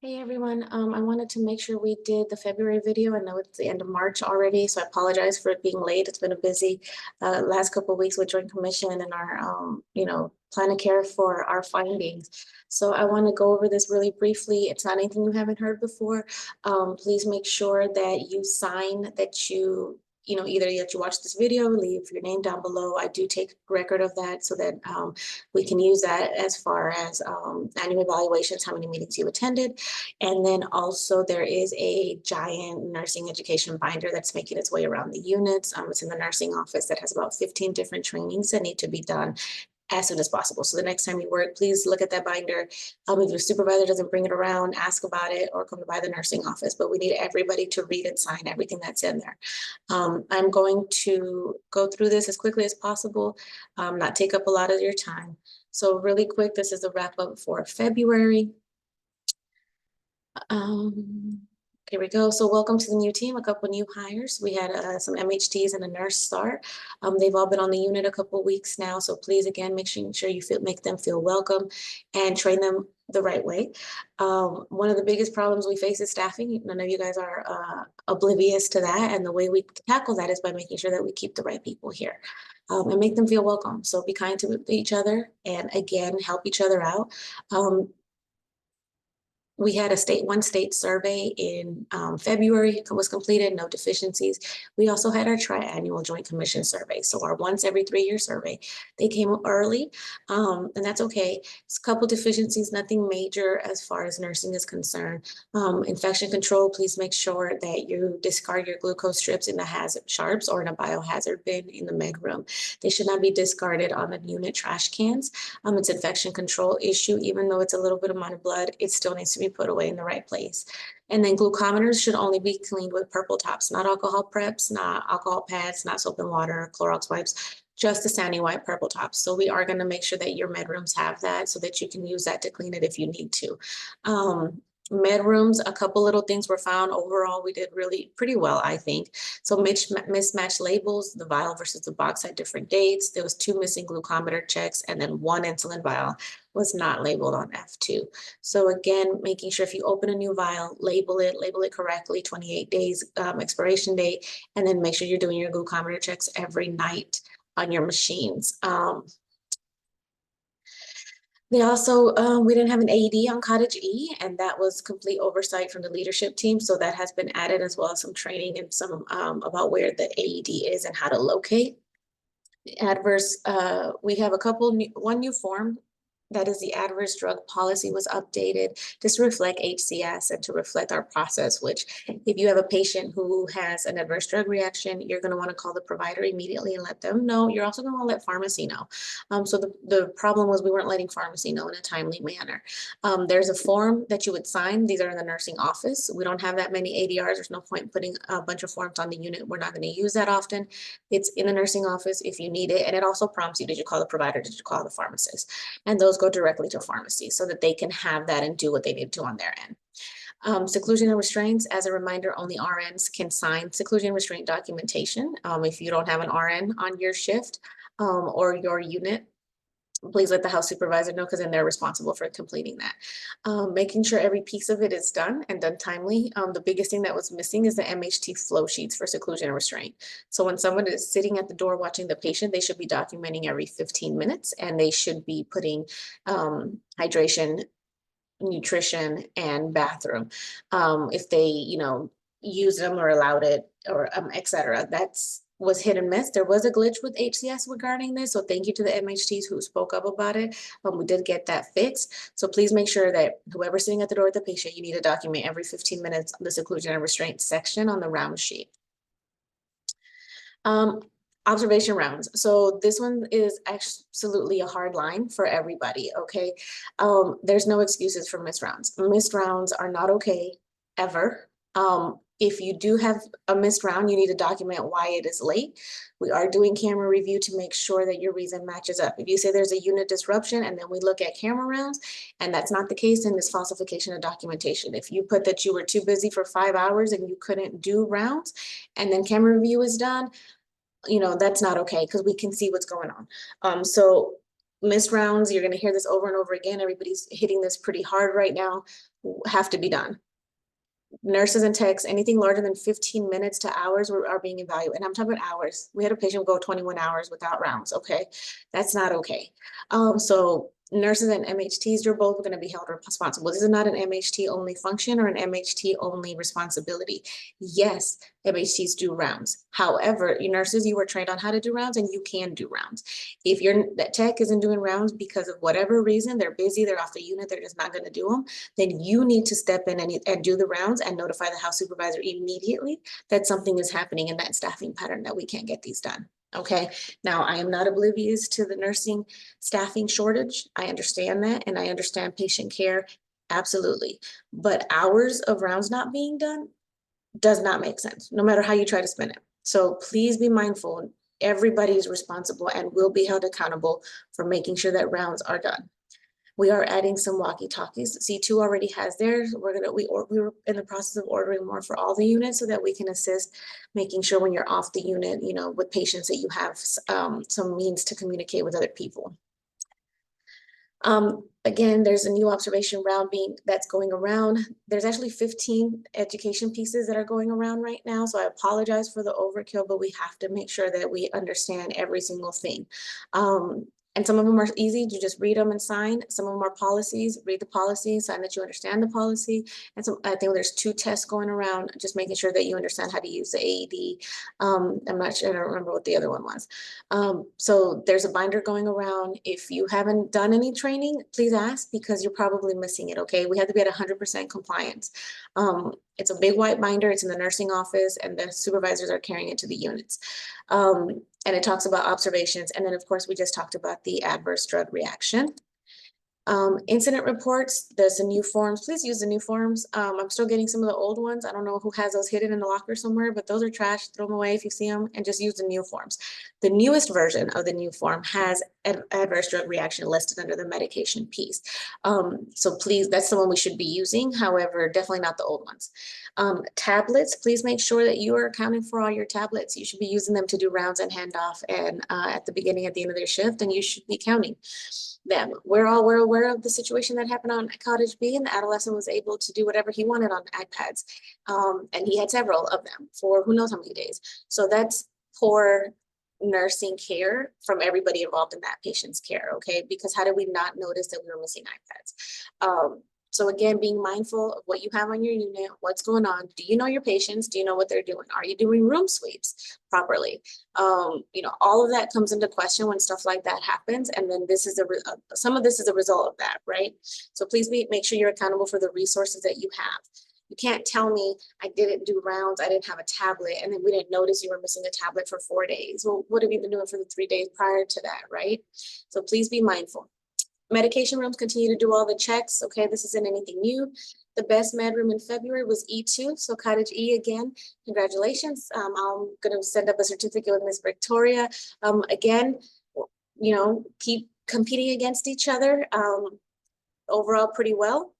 Hey everyone, I wanted to make sure we did the February video. I know it's the end of March already, so I apologize for it being late. It's been a busy last couple of weeks with Joint Commission and our, plan of care for our findings. So I want to go over this really briefly. It's not anything you haven't heard before. Please make sure that you sign that either that you watch this video, leave your name down below. I do take record of that so that we can use that as far as annual evaluations, how many meetings you attended. And then also there is a giant nursing education binder that's making its way around the units. It's in the nursing office that has about 15 different trainings that need to be done as soon as possible. So the next time you work, please look at that binder. If your supervisor doesn't bring it around, ask about it or come by the nursing office. But we need everybody to read and sign everything that's in there. I'm going to go through this as quickly as possible, not take up a lot of your time. So really quick, this is a wrap up for February. Here we go. So welcome to the new team, a couple new hires. We had some MHTs and a nurse start. They've all been on the unit a couple weeks now. So please, again, make sure you make them feel welcome and train them the right way. One of the biggest problems we face is staffing. None of you guys are oblivious to that. And the way we tackle that is by making sure that we keep the right people here. And make them feel welcome. So be kind to each other and again, help each other out. We had one state survey in February, was completed, no deficiencies. We also had our tri-annual Joint Commission survey. So our once every 3-year survey, they came up early, and that's okay. It's a couple deficiencies, nothing major as far as nursing is concerned. Infection control, please make sure that you discard your glucose strips in the hazard sharps or in a biohazard bin in the med room. They should not be discarded on the unit trash cans. It's an infection control issue, even though it's a little bit amount of blood, it still needs to be put away in the right place. And then glucometers should only be cleaned with purple tops, not alcohol preps, not alcohol pads, not soap and water, Clorox wipes, just the Sandy White purple tops. So we are going to make sure that your med rooms have that so that you can use that to clean it if you need to. Med rooms, a couple little things were found. Overall, we did really pretty well, I think. So mismatched labels, the vial versus the box had different dates. There was 2 missing glucometer checks, and then 1 insulin vial was not labeled on F2. So again, making sure if you open a new vial, label it correctly, 28 days expiration date, and then make sure you're doing your glucometer checks every night on your machines. They also, we didn't have an AED on Cottage E, and that was complete oversight from the leadership team. So that has been added, as well as some training and some about where the AED is and how to locate. Adverse, we have one new form. That is, the adverse drug policy was updated just to reflect HCS and to reflect our process, which if you have a patient who has an adverse drug reaction, you're going to want to call the provider immediately and let them know. You're also going to want to let pharmacy know. So the problem was we weren't letting pharmacy know in a timely manner. There's a form that you would sign. These are in the nursing office. We don't have that many ADRs. There's no point in putting a bunch of forms on the unit. We're not going to use that often. It's in the nursing office if you need it. And it also prompts you, did you call the provider? Did you call the pharmacist? And those go directly to pharmacy so that they can have that and do what they need to on their end. Seclusion and restraints, as a reminder, only RNs can sign seclusion and restraint documentation. If you don't have an RN on your shift or your unit, please let the house supervisor know, because then they're responsible for completing that. Making sure every piece of it is done and done timely. The biggest thing that was missing is the MHT flow sheets for seclusion and restraint. So when someone is sitting at the door watching the patient, they should be documenting every 15 minutes, and they should be putting hydration, nutrition, and bathroom. If they, use them or allowed it, or etc. Was hit and miss. There was a glitch with HCS regarding this, so thank you to the MHTs who spoke up about it. We did get that fixed. So please make sure that whoever's sitting at the door with the patient, you need to document every 15 minutes the seclusion and restraint section on the round sheet. Observation rounds. So this one is absolutely a hard line for everybody, okay? There's no excuses for missed rounds. Missed rounds are not okay, ever. If you do have a missed round, you need to document why it is late. We are doing camera review to make sure that your reason matches up. If you say there's a unit disruption and then we look at camera rounds and that's not the case, then it's falsification of documentation. If you put that you were too busy for 5 hours and you couldn't do rounds and then camera review is done, that's not okay, because we can see what's going on. So missed rounds, you're gonna hear this over and over again. Everybody's hitting this pretty hard right now, have to be done. Nurses and techs, anything larger than 15 minutes to hours are being evaluated. And I'm talking about hours. We had a patient go 21 hours without rounds. Okay. That's not okay. So nurses and MHTs, you're both going to be held responsible. This is not an MHT only function or an MHT only responsibility. Yes, MHTs do rounds. However, you nurses, you were trained on how to do rounds and you can do rounds. If that tech isn't doing rounds because of whatever reason, they're busy, they're off the unit, they're just not going to do them, then you need to step in and do the rounds and notify the house supervisor immediately that something is happening in that staffing pattern, that we can't get these done. Okay, now I am not oblivious to the nursing staffing shortage. I understand that, and I understand patient care, absolutely. But hours of rounds not being done does not make sense, no matter how you try to spin it. So please be mindful. Everybody is responsible and will be held accountable for making sure that rounds are done. We are adding some walkie-talkies. C2 already has theirs. We're in the process of ordering more for all the units so that we can assist making sure when you're off the unit, you know, with patients that you have some means to communicate with other people. Again, there's a new observation round that's going around. There's actually 15 education pieces that are going around right now. So I apologize for the overkill, but we have to make sure that we understand every single thing. And some of them are easy to just read them and sign. Some of them are policies, read the policy, sign that you understand the policy. And so I think there's 2 tests going around, just making sure that you understand how to use the AED. I'm not sure, I don't remember what the other one was. So there's a binder going around. If you haven't done any training, please ask, because you're probably missing it, okay? We have to be at 100% compliance. It's a big white binder, it's in the nursing office, and the supervisors are carrying it to the units. And it talks about observations. And then of course, we just talked about the adverse drug reaction. Incident reports, there's some new forms. Please use the new forms. I'm still getting some of the old ones. I don't know who has those hidden in the locker somewhere, but those are trash. Throw them away if you see them, and just use the new forms. The newest version of the new form has adverse drug reaction listed under the medication piece. So please, that's the one we should be using. However, definitely not the old ones. Tablets, please make sure that you are accounting for all your tablets. You should be using them to do rounds and handoff, and at the beginning, at the end of their shift, and you should be counting them. We're aware of the situation that happened on Cottage B, and the adolescent was able to do whatever he wanted on iPads. And he had several of them for who knows how many days. So that's poor nursing care from everybody involved in that patient's care, okay? Because how did we not notice that we were missing iPads? So again, being mindful of what you have on your unit, what's going on. Do you know your patients? Do you know what they're doing? Are you doing room sweeps properly? You know, all of that comes into question when stuff like that happens. And then this is some of this is a result of that, right? So please make sure you're accountable for the resources that you have. You can't tell me I didn't do rounds, I didn't have a tablet, and then we didn't notice you were missing a tablet for 4 days. Well, what have you been doing for the 3 days prior to that, right? So please be mindful. Medication rooms continue to do all the checks. Okay, this isn't anything new. The best med room in February was E2, so Cottage E again, congratulations. I'm gonna send up a certificate with Miss Victoria. Again, you know, keep competing against each other. Overall pretty well.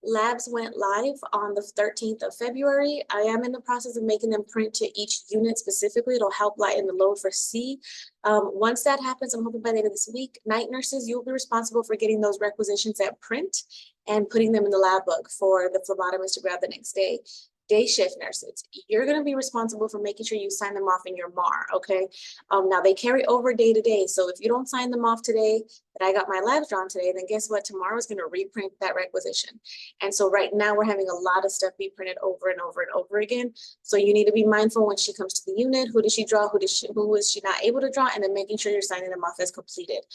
Labs went live on the 13th of February. I am in the process of making them print to each unit specifically. It'll help lighten the load for C. Once that happens, I'm hoping by the end of this week, night nurses, you'll be responsible for getting those requisitions at print and putting them in the lab book for the phlebotomist to grab the next day. Day shift nurses, you're going to be responsible for making sure you sign them off in your MAR, okay? Now they carry over day to day, so if you don't sign them off today, that I got my labs drawn today, then guess what? Tomorrow is going to reprint that requisition. And so right now we're having a lot of stuff be printed over and over and over again. So you need to be mindful when she comes to the unit, who does she draw, who is she not able to draw, and then making sure you're signing them off as completed.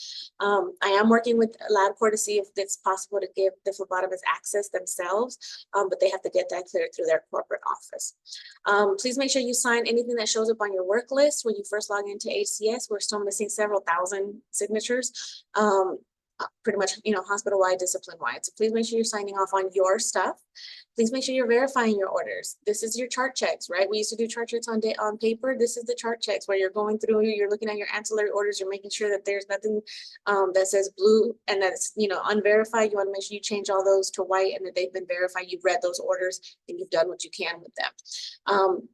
I am working with LabCorp to see if it's possible to give the phlebotomists access themselves, but they have to get that cleared through their corporate office. Please make sure you sign anything that shows up on your work list when you first log into HCS. We're still missing several thousand signatures. Pretty much, you know, hospital-wide, discipline-wide. So please make sure you're signing off on your stuff. Please make sure you're verifying your orders. This is your chart checks, right? We used to do chart checks on paper. This is the chart checks where you're going through, you're looking at your ancillary orders, you're making sure that there's nothing that says blue and that's, you know, unverified. You want to make sure you change all those to white and that they've been verified. You've read those orders and you've done what you can with them.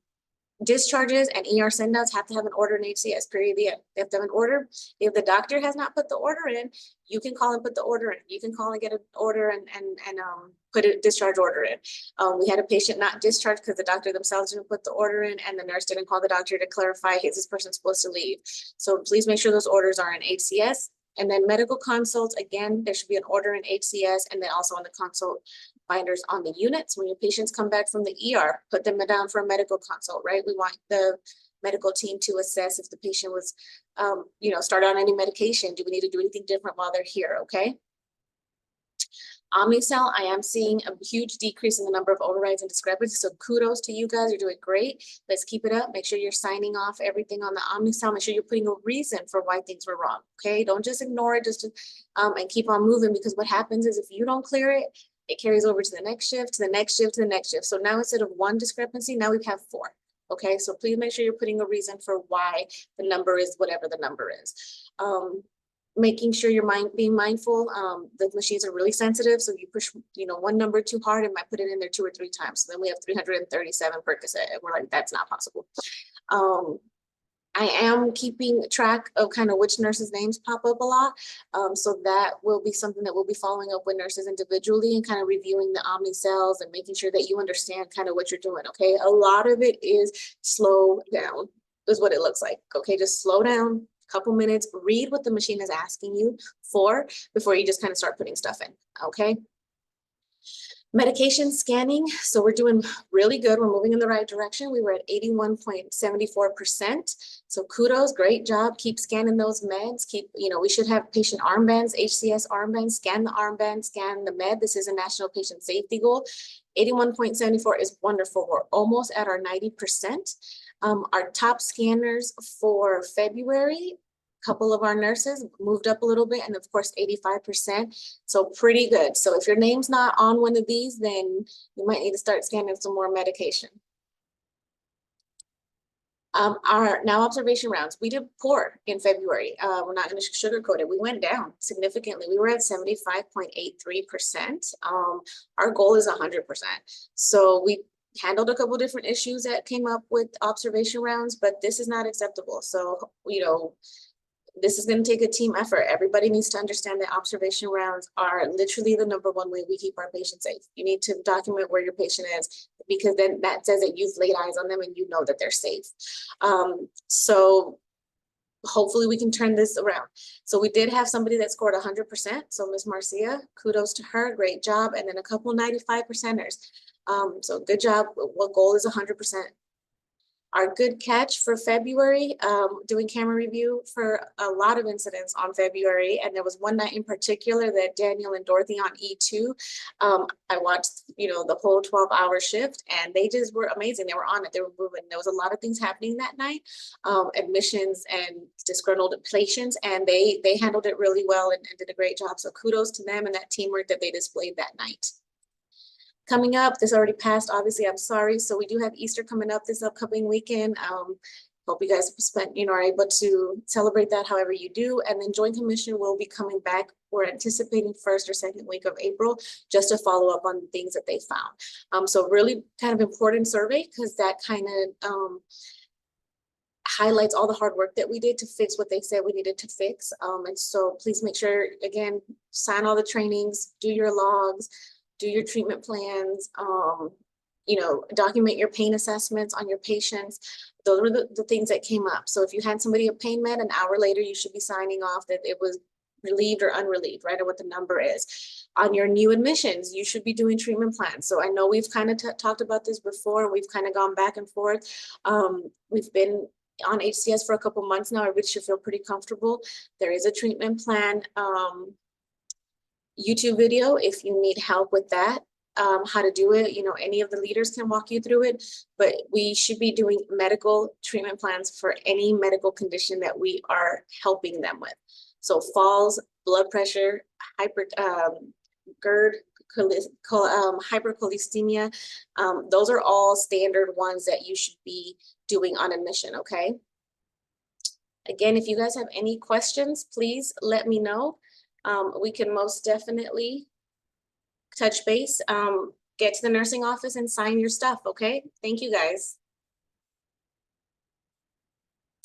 discharges and ER send-outs have to have an order in HCS, period. They have to have an order. If the doctor has not put the order in, you can call and put the order in. You can call and get an order and put a discharge order in. We had a patient not discharged because the doctor themselves didn't put the order in, and the nurse didn't call the doctor to clarify, is this person supposed to leave? So please make sure those orders are in HCS. And then medical consults, again, there should be an order in HCS, and then also on the consult binders on the units. When your patients come back from the ER, put them down for a medical consult, right? We want the medical team to assess if the patient was, start on any medication. Do we need to do anything different while they're here, okay? Omnicell, I am seeing a huge decrease in the number of overrides and discrepancies. So kudos to you guys, you're doing great. Let's keep it up. Make sure you're signing off everything on the Omnicell. Make sure you're putting a reason for why things were wrong, okay? Don't just ignore it and keep on moving, because what happens is if you don't clear it, it carries over to the next shift, to the next shift, to the next shift. So now instead of one discrepancy, now we have 4. Okay, so please make sure you're putting a reason for why the number is whatever the number is. Making sure you're being mindful. The machines are really sensitive, so if you push one number too hard, it might put it in there 2 or 3 times. So then we have 337 Percocet, and we're like, that's not possible. I am keeping track of kind of which nurses' names pop up a lot. So that will be something that we'll be following up with nurses individually and kind of reviewing the Omnicells and making sure that you understand kind of what you're doing, okay? A lot of it is slow down, is what it looks like, okay? Just slow down, couple minutes, read what the machine is asking you for before you just kind of start putting stuff in, okay? Medication scanning, so we're doing really good. We're moving in the right direction. We were at 81.74%. So kudos, great job. Keep scanning those meds. We should have patient armbands, HCS armbands, scan the armband, scan the med. This is a national patient safety goal. 81.74 is wonderful. We're almost at our 90%. Our top scanners for February, couple of our nurses moved up a little bit, and of course 85%, so pretty good. So if your name's not on one of these, then you might need to start scanning some more medication. Our now observation rounds, we did poor in February. We're not going to sugarcoat it. We went down significantly. We were at 75.83%. Our goal is 100%. So we handled a couple different issues that came up with observation rounds, but this is not acceptable. So, this is going to take a team effort. Everybody needs to understand that observation rounds are literally the #1 way we keep our patients safe. You need to document where your patient is, because then that says that you've laid eyes on them and you know that they're safe. So hopefully we can turn this around. So we did have somebody that scored 100%. So Ms. Marcia, kudos to her, great job. And then a couple 95%ers. So good job. What goal is 100%? Our good catch for February, doing camera review for a lot of incidents on February. And there was one night in particular that Daniel and Dorothy on E2, I watched, the whole 12-hour shift, and they just were amazing. They were on it, they were moving. There was a lot of things happening that night, admissions and disgruntled patients, and they handled it really well and did a great job. So kudos to them and that teamwork that they displayed that night. Coming up, this already passed, obviously, I'm sorry. So we do have Easter coming up this upcoming weekend. Hope you guys are able to celebrate that however you do. And then Joint Commission will be coming back. We're anticipating 1st or 2nd week of April, just to follow up on the things that they found. So really kind of important survey, because that kind of highlights all the hard work that we did to fix what they said we needed to fix. And so please make sure, again, sign all the trainings, do your logs, do your treatment plans, document your pain assessments on your patients. Those were the things that came up. So if you had somebody a pain med, an hour later, you should be signing off that it was relieved or unrelieved, right? Or what the number is. On your new admissions, you should be doing treatment plans. So I know we've kind of talked about this before. We've kind of gone back and forth. We've been on HCS for a couple months now. Everybody should feel pretty comfortable. There is a treatment plan YouTube video if you need help with that, how to do it. Any of the leaders can walk you through it, but we should be doing medical treatment plans for any medical condition that we are helping them with. So falls, blood pressure, GERD, hypercholesteremia, those are all standard ones that you should be doing on admission, okay? Again, if you guys have any questions, please let me know. We can most definitely touch base, get to the nursing office and sign your stuff, okay? Thank you guys.